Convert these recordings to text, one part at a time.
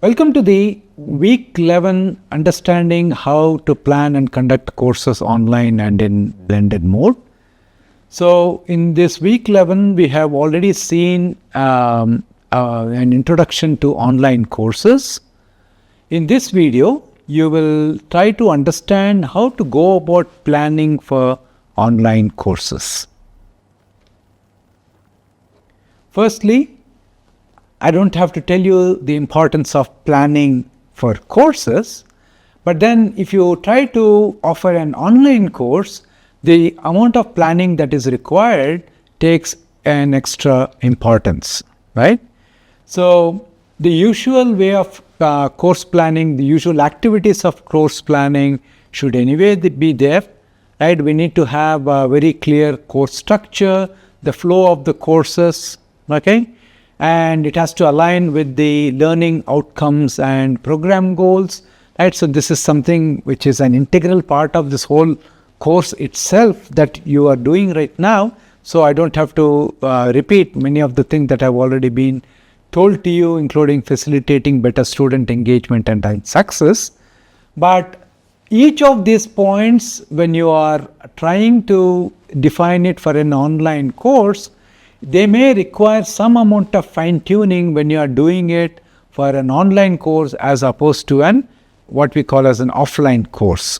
Welcome to the week 11 understanding how to plan and conduct courses online and in blended mode. So in this week 11 we have already seen an introduction to online courses. In this video you will try to understand how to go about planning for online courses. Firstly, I don't have to tell you the importance of planning for courses, but then if you try to offer an online course, the amount of planning that is required takes an extra importance, right? So the usual way of course planning, the usual activities of course planning should anyway be there, right? We need to have a very clear course structure, the flow of the courses, okay? And it has to align with the learning outcomes and program goals, right? So this is something which is an integral part of this whole course itself that you are doing right now. So I don't have to repeat many of the things that have already been told to you, including facilitating better student engagement and success. But each of these points, when you are trying to define it for an online course, they may require some amount of fine-tuning when you are doing it for an online course as opposed to what we call as an offline course.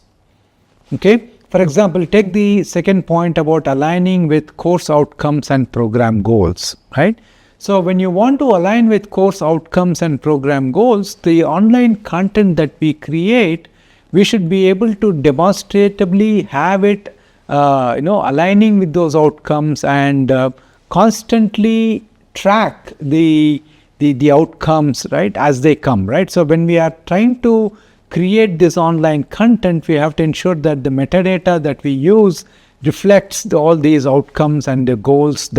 Okay. For example, take the second point about aligning with course outcomes and program goals, right? So when you want to align with course outcomes and program goals, the online content that we create, we should be able to demonstratively have it, aligning with those outcomes and constantly track the outcomes, right, as they come, right? So when we are trying to create this online content, we have to ensure that the metadata that we use reflects all these outcomes and the goals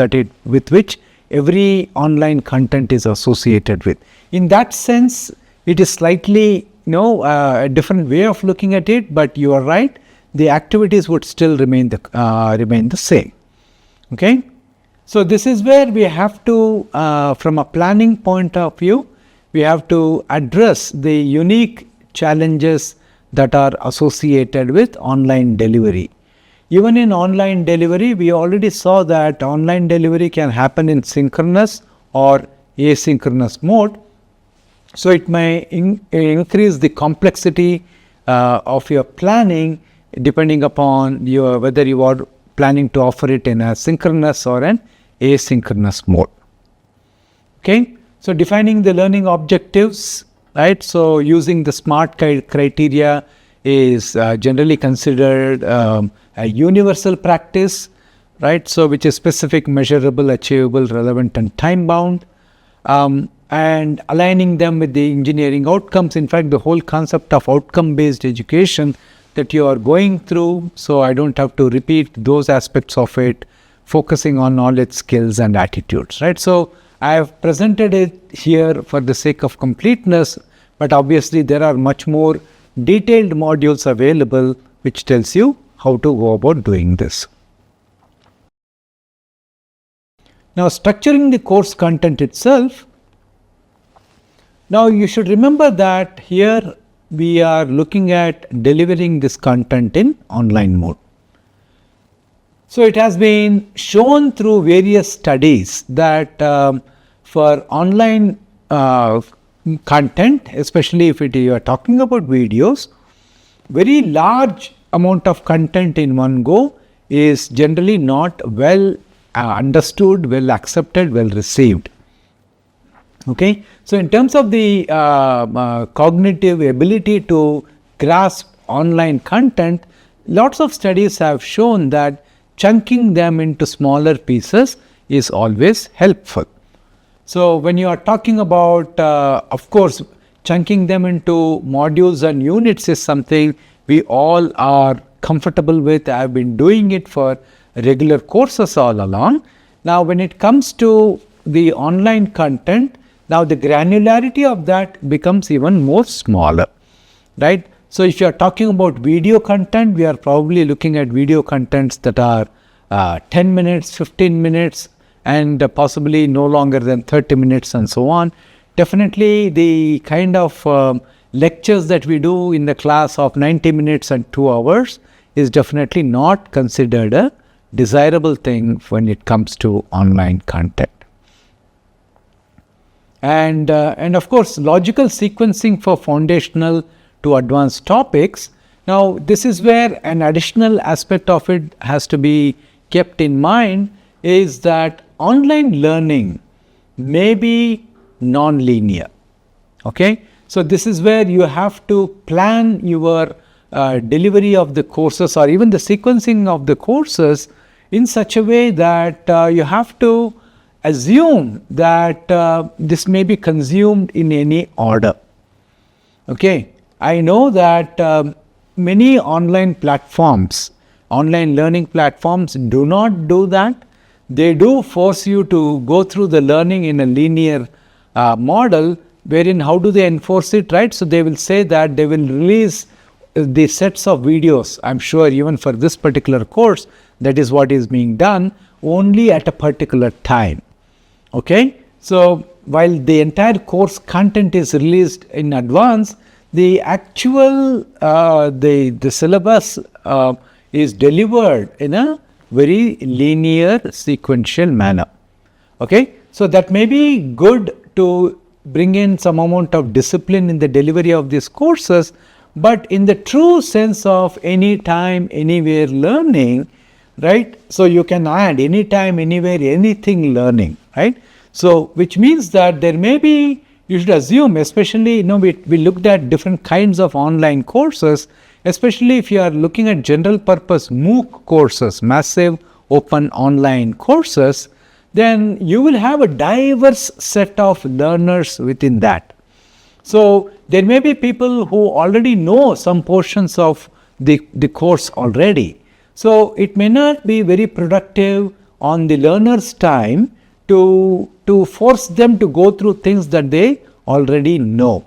with which every online content is associated with. In that sense, it is slightly a different way of looking at it, but you are right, the activities would still remain the same. Okay. So this is where we have to, from a planning point of view, we have to address the unique challenges that are associated with online delivery. Even in online delivery, we already saw that online delivery can happen in synchronous or asynchronous mode. So it may increase the complexity of your planning depending upon whether you are planning to offer it in a synchronous or an asynchronous mode. Okay, so defining the learning objectives, right? So using the SMART criteria is generally considered a universal practice, right? So which is specific, measurable, achievable, relevant, and time bound, and aligning them with the engineering outcomes. In fact, the whole concept of outcome based education that you are going through, so I don't have to repeat those aspects of it, focusing on knowledge, skills, and attitudes, right? So I have presented it here for the sake of completeness, but obviously there are much more detailed modules available which tells you how to go about doing this. Now, structuring the course content itself. Now you should remember that here we are looking at delivering this content in online mode. So it has been shown through various studies that for online content, especially if you are talking about videos, very large amount of content in one go is generally not well understood, well accepted, well received. Okay, so in terms of the cognitive ability to grasp online content, lots of studies have shown that chunking them into smaller pieces is always helpful. So when you are talking about, of course, chunking them into modules and units is something we all are comfortable with. I have been doing it for regular courses all along. Now when it comes to the online content, now the granularity of that becomes even more smaller, right? So if you are talking about video content, we are probably looking at video contents that are 10 minutes, 15 minutes, and possibly no longer than 30 minutes and so on. definitely the kind of lectures that we do in the class of 90 minutes and 2 hours is definitely not considered a desirable thing when it comes to online content. And of course, logical sequencing for foundational to advanced topics. Now, this is where an additional aspect of it has to be kept in mind, is that online learning may be non-linear. Okay, so this is where you have to plan your delivery of the courses, or even the sequencing of the courses, in such a way that you have to assume that this may be consumed in any order. Okay, I know that many online platforms, online learning platforms, do not do that. They do force you to go through the learning in a linear model, wherein how do they enforce it, right? So they will say that they will release the sets of videos. I'm sure even for this particular course, that is what is being done, only at a particular time. Okay, so while the entire course content is released in advance, the actual the syllabus is delivered in a very linear sequential manner. Okay, so that may be good to bring in some amount of discipline in the delivery of these courses, but in the true sense of anytime, anywhere learning, right? So you can add anytime, anywhere, anything learning, right? So which means that there may be, you should assume, especially, we looked at different kinds of online courses, especially if you are looking at general purpose MOOC courses, massive open online courses, then you will have a diverse set of learners within that. So there may be people who already know some portions of the course already. So it may not be very productive on the learner's time to force them to go through things that they already know.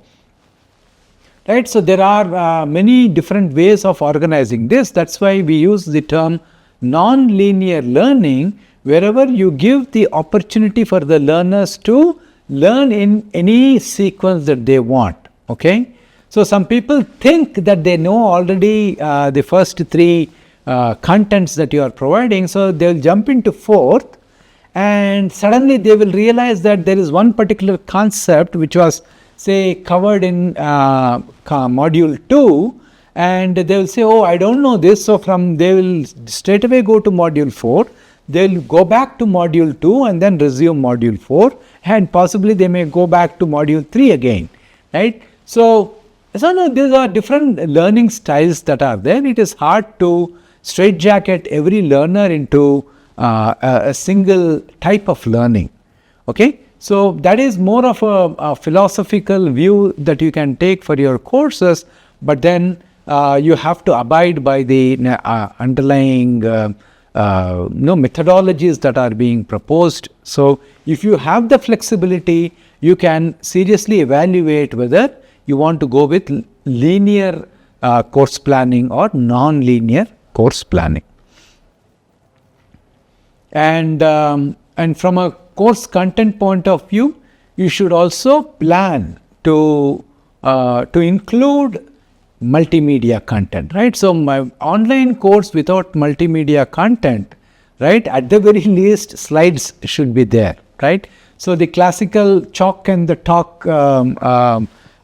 Right? So there are many different ways of organizing this. That's why we use the term non-linear learning, wherever you give the opportunity for the learners to learn in any sequence that they want. Okay? So some people think that they know already the first three contents that you are providing, so they will jump into fourth, and suddenly they will realize that there is one particular concept which was, say, covered in module 2, and they will say, oh, I don't know this, so they will straight away go to module 4, they will go back to module 2 and then resume module 4, and possibly they may go back to module 3 again, right? So no, these are different learning styles that are there. It is hard to straitjacket every learner into a single type of learning. Okay, so that is more of a philosophical view that you can take for your courses, but then you have to abide by the underlying methodologies that are being proposed. So if you have the flexibility, you can seriously evaluate whether you want to go with linear course planning or non-linear course planning. And from a course content point of view, you should also plan to include multimedia content, right? So my online course without multimedia content, right, at the very least slides should be there, right? So the classical chalk and the talk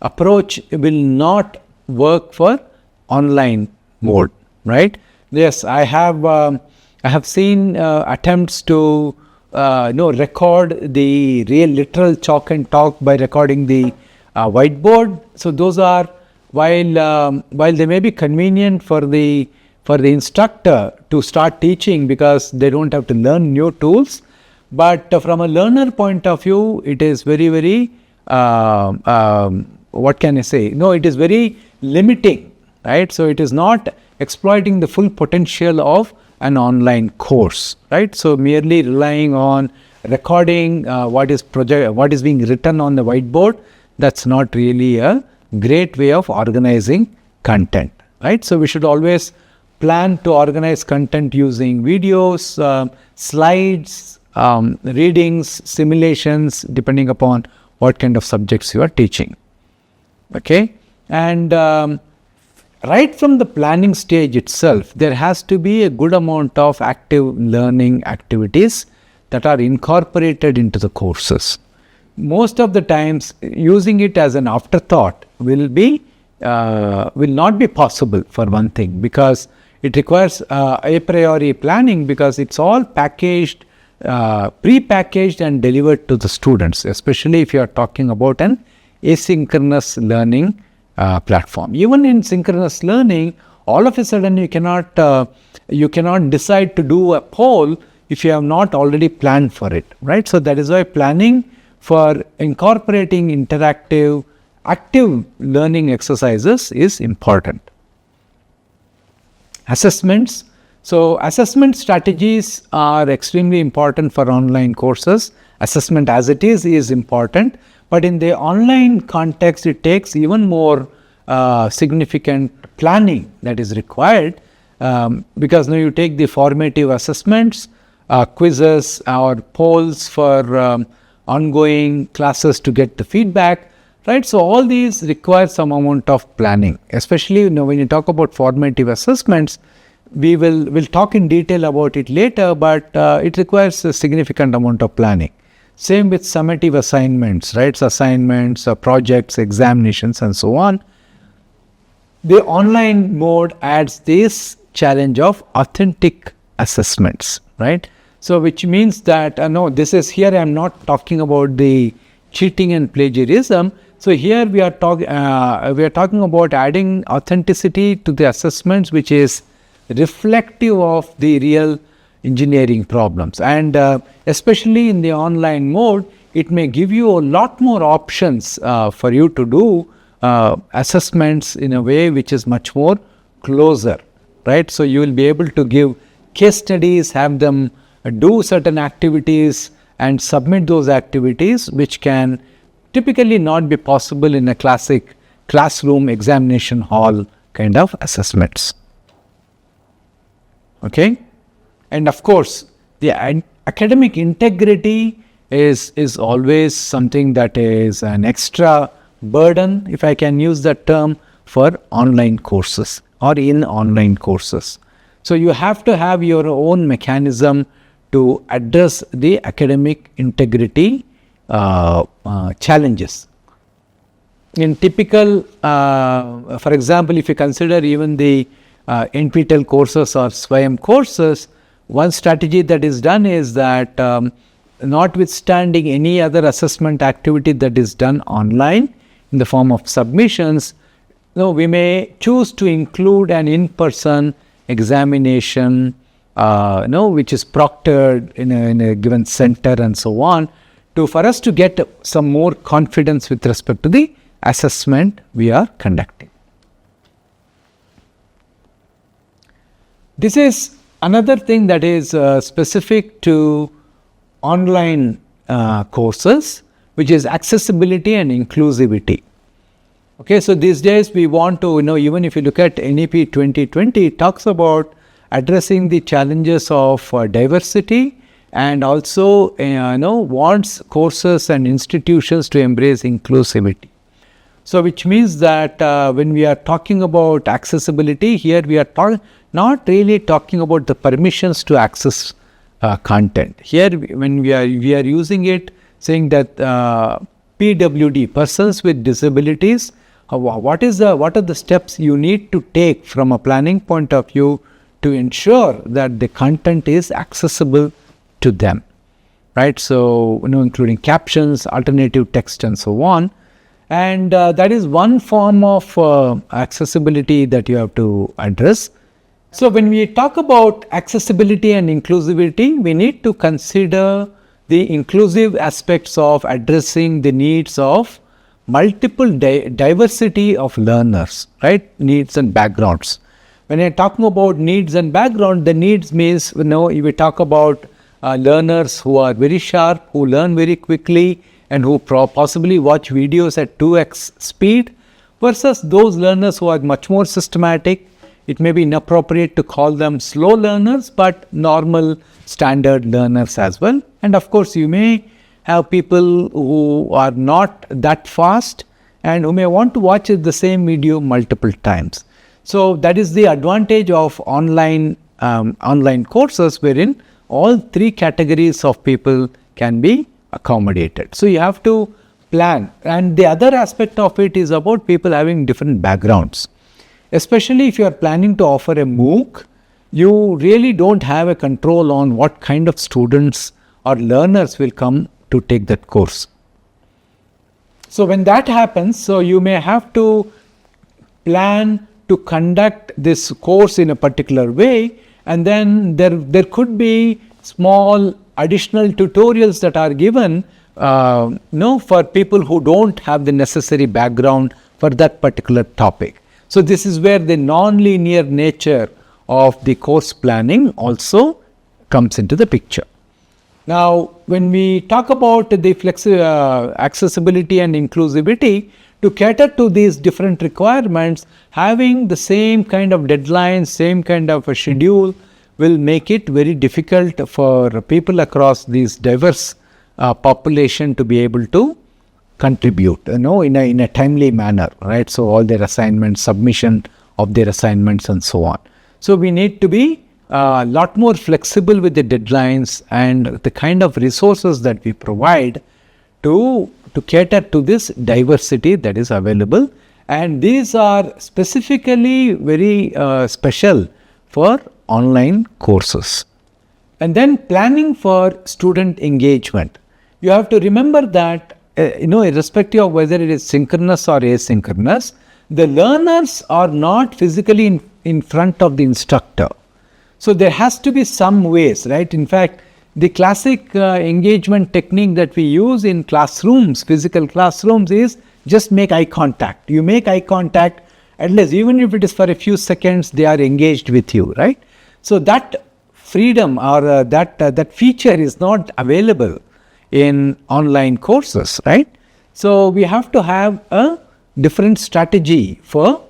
approach will not work for online mode, right? Yes, I have seen attempts to record the real literal chalk and talk by recording the whiteboard. So those are, while they may be convenient for the instructor to start teaching because they don't have to learn new tools, but from a learner point of view, it is very, very what can I say? No, it is very limiting, right? So it is not exploiting the full potential of an online course, right? So merely relying on recording what is being written on the whiteboard, that's not really a great way of organizing content, right? So we should always plan to organize content using videos, slides, readings, simulations, depending upon what kind of subjects you are teaching. Okay, and right from the planning stage itself, there has to be a good amount of active learning activities that are incorporated into the courses. Most of the times, using it as an afterthought will not be possible, for one thing, because it requires a priori planning, because it's all packaged, pre-packaged and delivered to the students, especially if you are talking about an asynchronous learning platform. Even in synchronous learning, all of a sudden you cannot decide to do a poll if you have not already planned for it, right? So that is why planning for incorporating interactive, active learning exercises is important. Assessments. So assessment strategies are extremely important for online courses. Assessment as it is important, but in the online context, it takes even more significant planning that is required, because now you take the formative assessments, quizzes or polls for ongoing classes to get the feedback, right? So all these require some amount of planning, especially when you talk about formative assessments. We'll talk in detail about it later, but it requires a significant amount of planning. Same with summative assignments, right? So assignments, projects, examinations, and so on. The online mode adds this challenge of authentic assessments, right? So which means that this is here. I am not talking about the cheating and plagiarism. So here we are talking about adding authenticity to the assessments, which is reflective of the real engineering problems, and especially in the online mode, it may give you a lot more options for you to do assessments in a way which is much more closer, right? So you will be able to give case studies, have them do certain activities and submit those activities, which can typically not be possible in a classic classroom examination hall kind of assessments. Okay, and of course the academic integrity is always something that is an extra burden, if I can use that term, for online courses or in online courses. So you have to have your own mechanism to address the academic integrity challenges. In typical, for example, if you consider even the NPTEL courses or SWAYAM courses, one strategy that is done is that notwithstanding any other assessment activity that is done online in the form of submissions, we may choose to include an in-person examination, which is proctored in a given center and so on, for us to get some more confidence with respect to the assessment we are conducting. This is another thing that is specific to online courses, which is accessibility and inclusivity. Okay, so these days we want to, even if you look at NEP 2020, it talks about addressing the challenges of diversity, and also wants courses and institutions to embrace inclusivity. So which means that when we are talking about accessibility, here we are not really talking about the permissions to access content. Here when we are using it, saying that PWD, persons with disabilities, what are the steps you need to take from a planning point of view to ensure that the content is accessible to them, right? So including captions, alternative text, and so on. And that is one form of accessibility that you have to address. So when we talk about accessibility and inclusivity, we need to consider the inclusive aspects of addressing the needs of multiple diversity of learners, right? Needs and backgrounds. When you're talking about needs and background, the needs means, we talk about learners who are very sharp, who learn very quickly, and who possibly watch videos at 2x speed, versus those learners who are much more systematic. It may be inappropriate to call them slow learners, but normal standard learners as well. And of course, you may have people who are not that fast and who may want to watch the same video multiple times. So that is the advantage of online courses, wherein all three categories of people can be accommodated. So you have to plan, and the other aspect of it is about people having different backgrounds. Especially if you are planning to offer a MOOC, you really don't have a control on what kind of students or learners will come to take that course. So when that happens, so you may have to plan to conduct this course in a particular way, and then there could be small additional tutorials that are given for people who don't have the necessary background for that particular topic. So this is where the non-linear nature of the course planning also comes into the picture. Now, when we talk about the accessibility and inclusivity, to cater to these different requirements, having the same kind of deadlines, same kind of a schedule will make it very difficult for people across these diverse population to be able to contribute, in a timely manner, right? So all their assignments, submission of their assignments, and so on. So we need to be a lot more flexible with the deadlines and the kind of resources that we provide to cater to this diversity that is available. And these are specifically very special for online courses. And then planning for student engagement. You have to remember that irrespective of whether it is synchronous or asynchronous, the learners are not physically in front of the instructor. So there has to be some ways, right? In fact, the classic engagement technique that we use in classrooms, physical classrooms, is just make eye contact. You make eye contact, at least even if it is for a few seconds, they are engaged with you, right? So that freedom or that feature is not available in online courses, right? So we have to have a different strategy for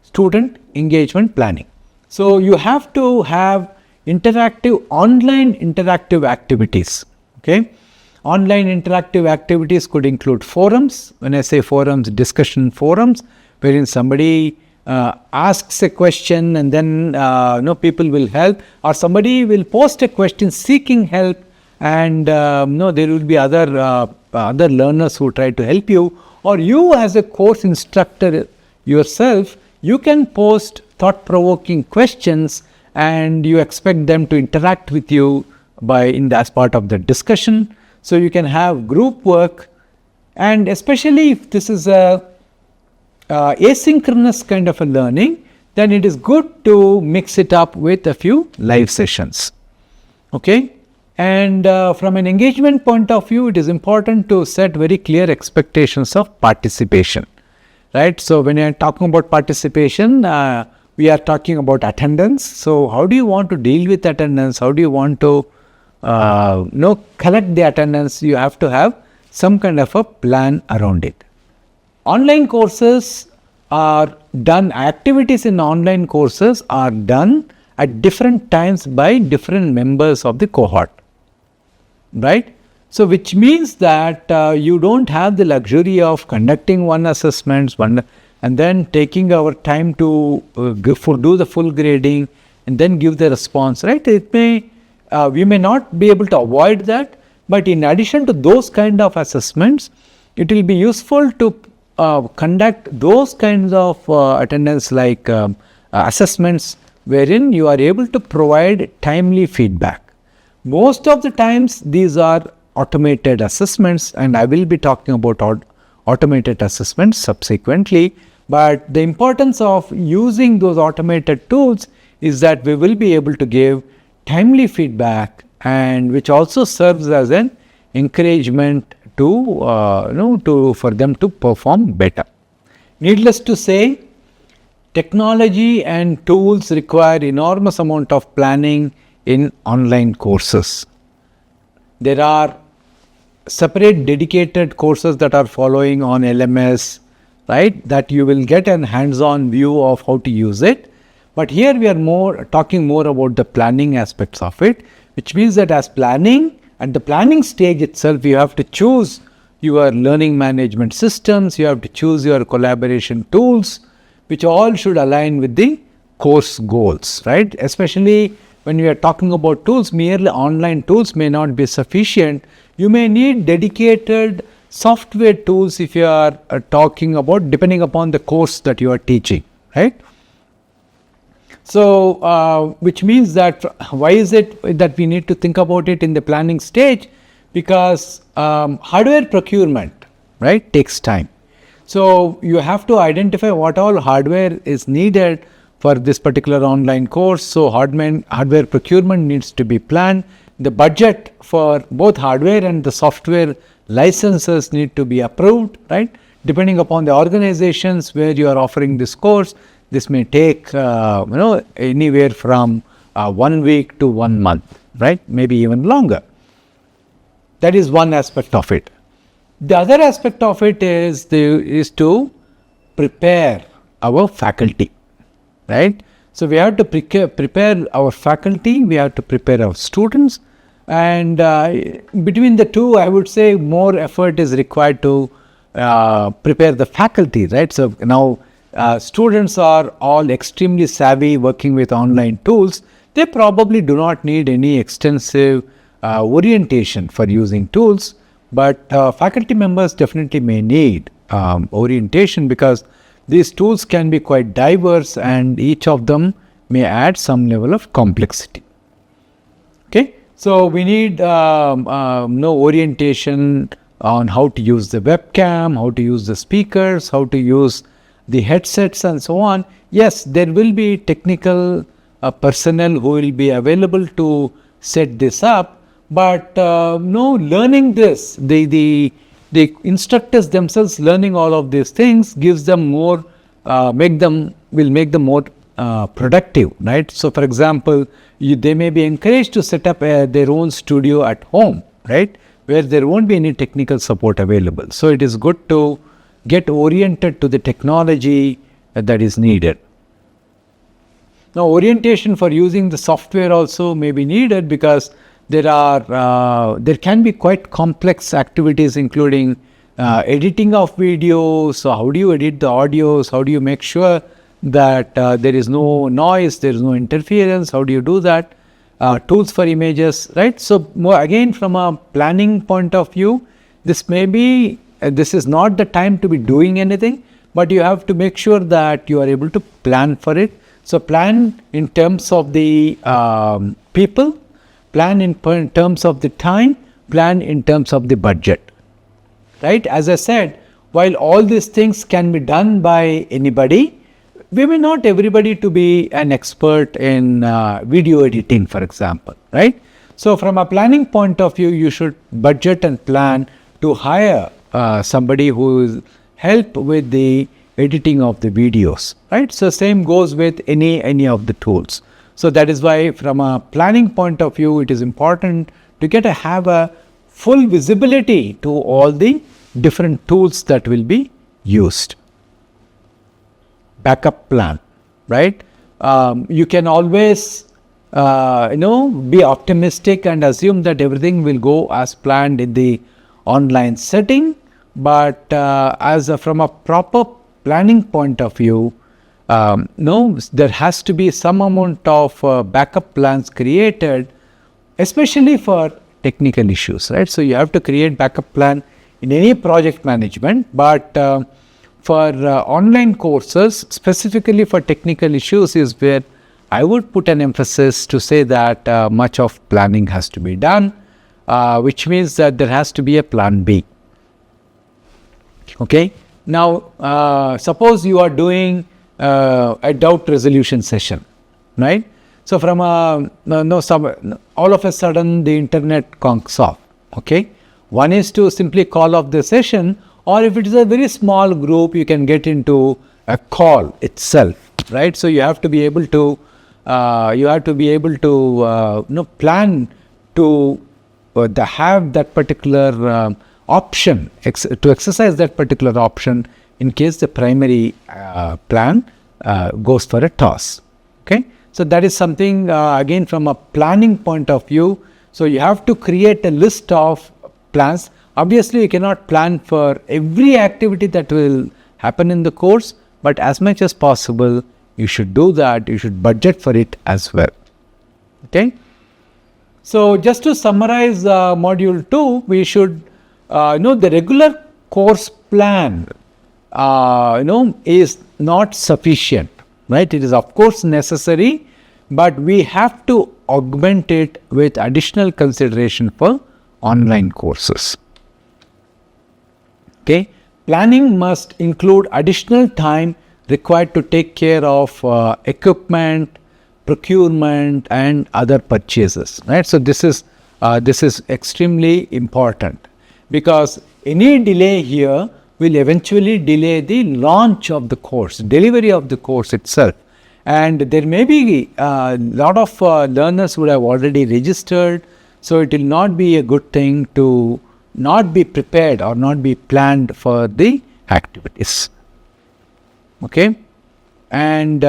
student engagement planning. So you have to have online interactive activities, okay? Online interactive activities could include forums. When I say forums, discussion forums, wherein somebody asks a question and then people will help, or somebody will post a question seeking help, and there will be other learners who try to help you, or you as a course instructor yourself, you can post thought-provoking questions and you expect them to interact with you as part of the discussion. So you can have group work, and especially if this is a asynchronous kind of a learning, then it is good to mix it up with a few live sessions, okay? And from an engagement point of view, it is important to set very clear expectations of participation, right? So when you are talking about participation, we are talking about attendance. So how do you want to deal with attendance? How do you want to collect the attendance? You have to have some kind of a plan around it. Online courses are done, activities in online courses are done at different times by different members of the cohort, right? So which means that you don't have the luxury of conducting one assessments, and then taking our time to do the full grading and then give the response, right? We may not be able to avoid that, but in addition to those kind of assessments, it will be useful to conduct those kinds of attendance like assessments wherein you are able to provide timely feedback. Most of the times these are automated assessments, and I will be talking about automated assessments subsequently. But the importance of using those automated tools is that we will be able to give timely feedback, and which also serves as an encouragement for them to perform better. Needless to say, technology and tools require enormous amount of planning in online courses. There are separate dedicated courses that are following on LMS, right, that you will get an hands-on view of how to use it. But here we are talking more about the planning aspects of it, which means that as planning, At the planning stage itself, you have to choose your learning management systems, you have to choose your collaboration tools, which all should align with the course goals, right? Especially when we are talking about tools, merely online tools may not be sufficient. You may need dedicated software tools if you are talking about, depending upon the course that you are teaching, right? So, which means that why is it that we need to think about it in the planning stage? Because hardware procurement, right, takes time. So, you have to identify what all hardware is needed for this particular online course. So, hardware procurement needs to be planned. The budget for both hardware and the software licenses need to be approved, right? Depending upon the organizations where you are offering this course, this may take anywhere from 1 week to 1 month, right? Maybe even longer. That is one aspect of it. The other aspect of it is to prepare our faculty, right? So we have to prepare our faculty, we have to prepare our students, and between the two, I would say more effort is required to prepare the faculty, right? So now students are all extremely savvy working with online tools. They probably do not need any extensive orientation for using tools, but faculty members definitely may need orientation, because these tools can be quite diverse and each of them may add some level of complexity. Okay, so we need orientation on how to use the webcam, how to use the speakers, how to use the headsets and so on. Yes, there will be technical personnel who will be available to set this up, but learning this, the instructors themselves learning all of these things gives them more, will make them more productive, right? So, for example, they may be encouraged to set up their own studio at home, right, where there won't be any technical support available. So, it is good to get oriented to the technology that is needed. Now, orientation for using the software also may be needed, because there can be quite complex activities, including editing of videos. So, how do you edit the audios? How do you make sure that there is no noise, there is no interference? How do you do that? Tools for images, right? So, more again, from a planning point of view, this is not the time to be doing anything, but you have to make sure that you are able to plan for it. So, plan in terms of the people, plan in terms of the time, plan in terms of the budget, right? As I said, while all these things can be done by anybody, we may not everybody to be an expert in video editing, for example, right? So, from a planning point of view, you should budget and plan to hire somebody who will help with the editing of the videos, right? So, same goes with any of the tools. So, that is why from a planning point of view, it is important to have a full visibility to all the different tools that will be used. Backup plan, right? You can always be optimistic and assume that everything will go as planned in the online setting, but from a proper planning point of view, there has to be some amount of backup plans created, especially for technical issues, right? So, you have to create backup plan in any project management, but for online courses, specifically for technical issues, is where I would put an emphasis to say that much of planning has to be done, which means that there has to be a plan B. Okay. Now, suppose you are doing a doubt resolution session, right? So, from all of a sudden the internet conks off. Okay. One is to simply call off the session, or if it is a very small group, you can get into a call itself, right? So, you have to be able to plan to have that particular option, to exercise that particular option in case the primary plan goes for a toss. Okay, so that is something again from a planning point of view So you have to create a list of plans. Obviously, you cannot plan for every activity that will happen in the course, but as much as possible, you should do that. You should budget for it as well. Okay. So just to summarize module 2, we should know the regular course plan is not sufficient, right? It is of course necessary, but we have to augment it with additional consideration for online courses. Okay. Planning must include additional time required to take care of equipment, procurement and other purchases, right? So this is extremely important, because any delay here will eventually delay the launch of the course, delivery of the course itself. And there may be a lot of learners would have already registered, so it will not be a good thing to not be prepared or not be planned for the activities. Okay. And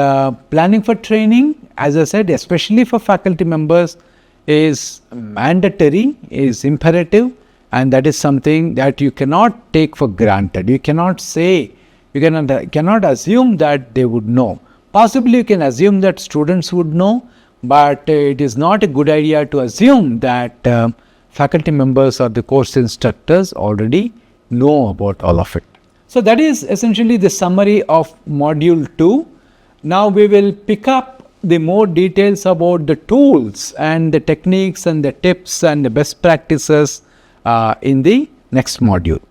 planning for training, as I said, especially for faculty members, is mandatory, is imperative, and that is something that you cannot take for granted. You cannot say, you cannot assume that they would know. Possibly you can assume that students would know, but it is not a good idea to assume that faculty members or the course instructors already know about all of it. So that is essentially the summary of module 2. Now we will pick up the more details about the tools and the techniques and the tips and the best practices in the next module.